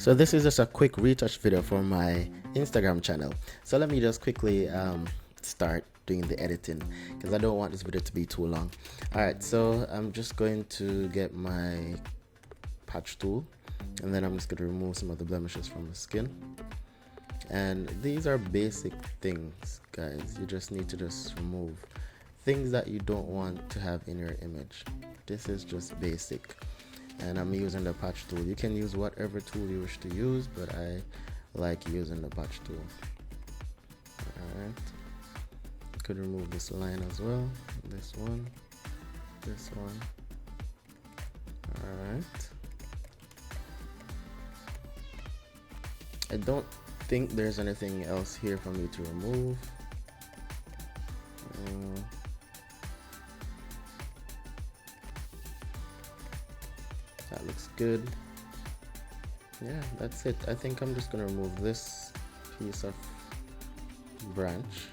So this is just a quick retouch video for my Instagram channel. So let me just quickly start doing the editing because I don't want this video to be too long. Alright, so I'm just going to get my patch tool, and then I'm just going to remove some of the blemishes from the skin. And these are basic things, guys. You just need to just remove things that you don't want to have in your image. This is just basic, and I'm using the patch tool. You can use whatever tool you wish to use, but I like using the patch tool. Alright, could remove this line as well, this one. Alright, I don't think there's anything else here for me to remove. That looks good. Yeah, that's it. I think I'm just gonna remove this piece of branch.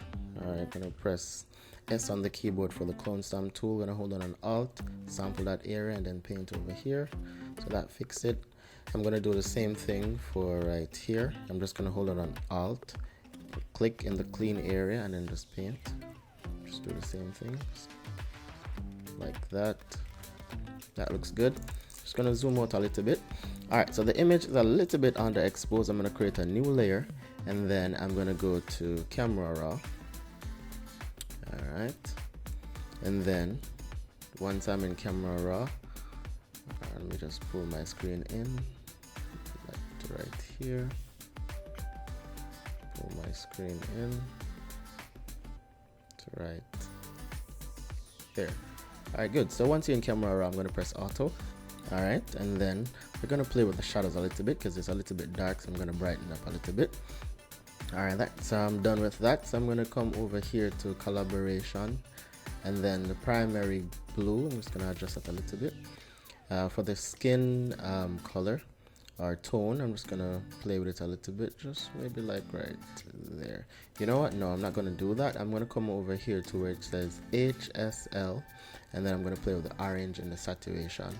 Alright, gonna press S on the keyboard for the clone stamp tool. Gonna hold on an Alt, sample that area, and then paint over here. So that fixed it. I'm gonna do the same thing for right here. I'm just gonna hold on an Alt, click in the clean area, and then just paint. Just do the same thing, like that. That looks good. Just gonna zoom out a little bit. Alright, so the image is a little bit underexposed. I'm gonna create a new layer, and then I'm gonna go to camera raw. Alright, and then once I'm in camera raw, let me just pull my screen in, like to right here. Pull my screen in to right there. Alright, good. So once you're in camera raw, I'm gonna press auto. Alright, and then we're gonna play with the shadows a little bit because it's a little bit dark, so I'm gonna brighten up a little bit. Alright, that's I'm done with that. So I'm gonna come over here to collaboration, and then the primary blue, I'm just gonna adjust that a little bit. For the skin color or tone, I'm just gonna play with it a little bit, just maybe like right there. You know what? No, I'm not gonna do that. I'm gonna come over here to where it says HSL, and then I'm gonna play with the orange and the saturation.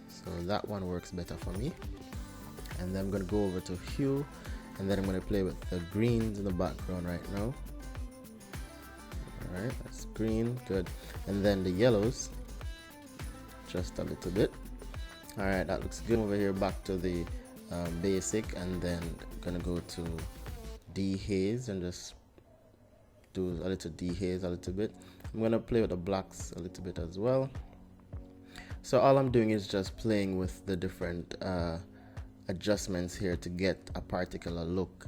So that one works better for me. And then I'm gonna go over to hue, and then I'm gonna play with the greens in the background right now. Alright, that's green, good. And then the yellows, just a little bit. Alright, that looks good. Over here, back to the basic, and then I'm gonna go to dehaze and just do a little dehaze a little bit. I'm gonna play with the blacks a little bit as well. So all I'm doing is just playing with the different adjustments here to get a particular look.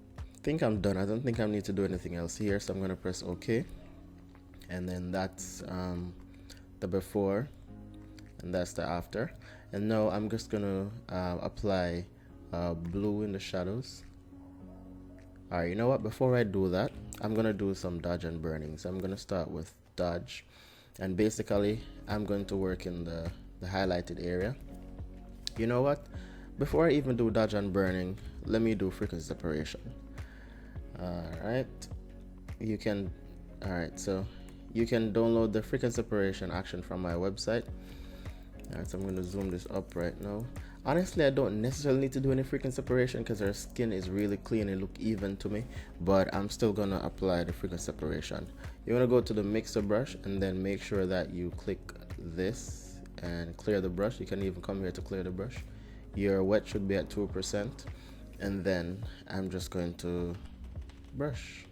I think I'm done. I don't think I need to do anything else here, so I'm gonna press OK. And then that's the before, and that's the after. And now I'm just gonna apply blue in the shadows. Alright, you know what, before I do that, I'm gonna do some dodge and burning. So I'm gonna start with dodge, and basically I'm going to work in the highlighted area. You know what, before I even do dodge and burning, let me do frequency separation. Alright, so you can download the frequency separation action from my website. Alright, so I'm going to zoom this up right now. Honestly, I don't necessarily need to do any frequency separation because her skin is really clean and look even to me, but I'm still going to apply the frequency separation. You want to go to the mixer brush, and then make sure that you click this and clear the brush. You can even come here to clear the brush. Your wet should be at 2%, and then I'm just going to brush.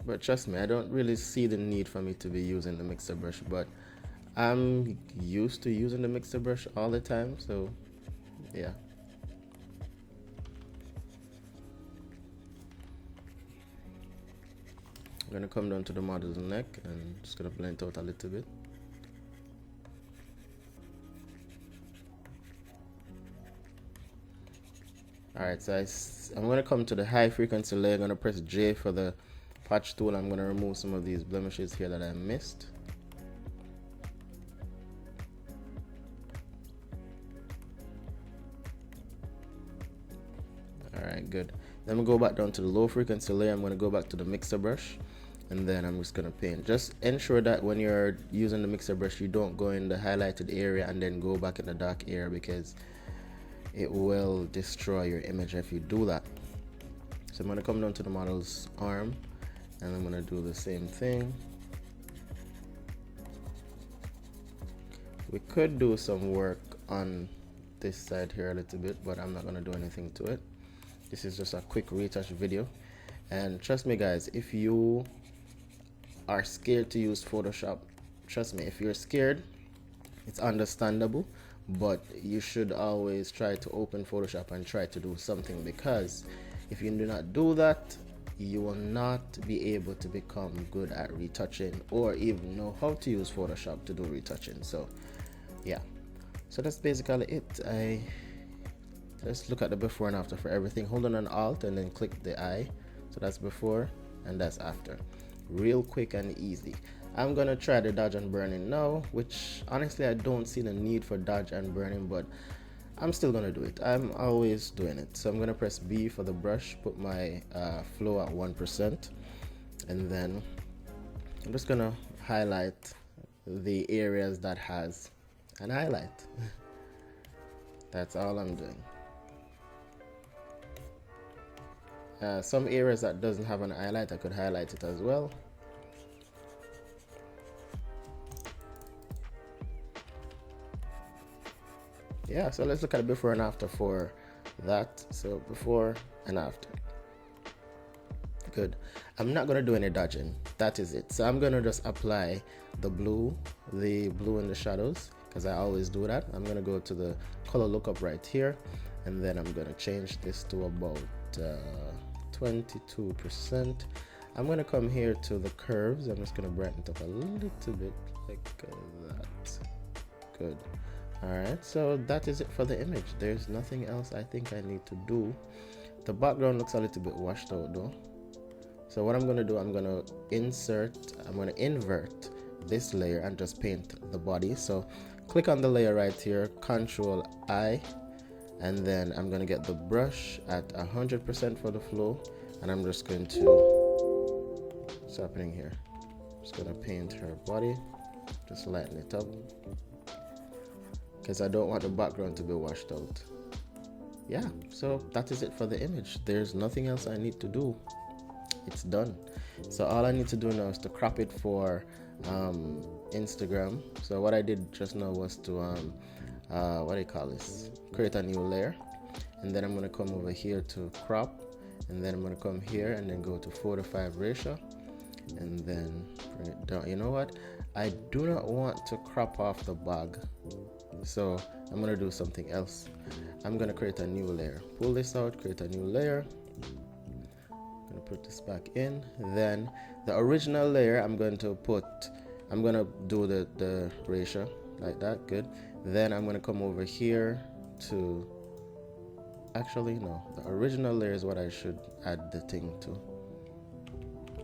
But trust me, I don't really see the need for me to be using the mixer brush, but I'm used to using the mixer brush all the time, so yeah. I'm gonna come down to the model's neck and just gonna blend it out a little bit. Alright, so I'm gonna come to the high frequency layer. I'm gonna press J for the patch tool. I'm gonna remove some of these blemishes here that I missed. Alright, good. Then we go back down to the low frequency layer. I'm going to go back to the mixer brush, and then I'm just gonna paint. Just ensure that when you're using the mixer brush, you don't go in the highlighted area and then go back in the dark area, because it will destroy your image if you do that. So I'm gonna come down to the model's arm, and I'm gonna do the same thing. We could do some work on this side here a little bit, but I'm not gonna do anything to it. This is just a quick retouch video. And trust me guys, if you are scared to use Photoshop, trust me, if you're scared, it's understandable, but you should always try to open Photoshop and try to do something, because if you do not do that, you will not be able to become good at retouching or even know how to use Photoshop to do retouching. So yeah, so that's basically it. Let's look at the before and after for everything. Hold on Alt and then click the eye. So that's before and that's after. Real quick and easy. I'm gonna try the dodge and burning now, which honestly I don't see the need for dodge and burning, but I'm still gonna do it. I'm always doing it. So I'm gonna press B for the brush, put my flow at 1%, and then I'm just gonna highlight the areas that has an highlight. That's all I'm doing. Some areas that doesn't have an highlight, I could highlight it as well. Yeah, so let's look at the before and after for that. So before and after. Good. I'm not going to do any dodging. That is it. So I'm going to just apply the blue in the shadows, because I always do that. I'm going to go to the color lookup right here, and then I'm going to change this to about 22%. I'm going to come here to the curves. I'm just going to brighten it up a little bit like that. Good. Alright, so that is it for the image. There's nothing else I think I need to do. The background looks a little bit washed out though. So what I'm going to do, I'm going to invert this layer and just paint the body. So click on the layer right here, Control I, and then I'm going to get the brush at 100% for the flow, and I'm just going to, what's happening here? Just going to paint her body, just lighten it up, because I don't want the background to be washed out. Yeah, so that is it for the image. There's nothing else I need to do. It's done. So all I need to do now is to crop it for Instagram. So what I did just now was to what do you call this, create a new layer, and then I'm going to come over here to crop, and then I'm going to come here and then go to 4:5 ratio, and then bring it down. You know what, I do not want to crop off the bag, so I'm going to do something else. I'm going to create a new layer, pull this out, create a new layer. I'm going to put this back in. Then the original layer I'm going to do the ratio like that. Good. Then I'm going to come over here to, actually no, the original layer is what I should add the thing to.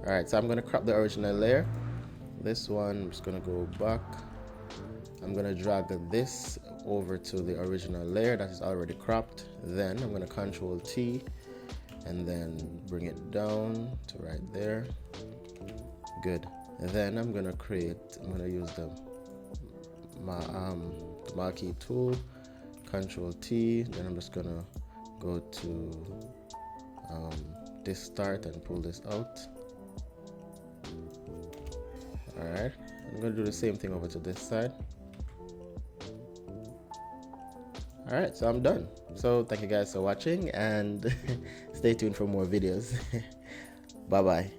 Alright, so I'm going to crop the original layer. This one, I'm just going to go back. I'm going to drag this over to the original layer that is already cropped. Then I'm going to Control T and then bring it down to right there. Good. And then I'm going to use the marquee tool, Control T, then I'm just going to go to this start and pull this out. Alright, I'm going to do the same thing over to this side. Alright, so I'm done. So thank you guys for watching, and stay tuned for more videos. Bye bye.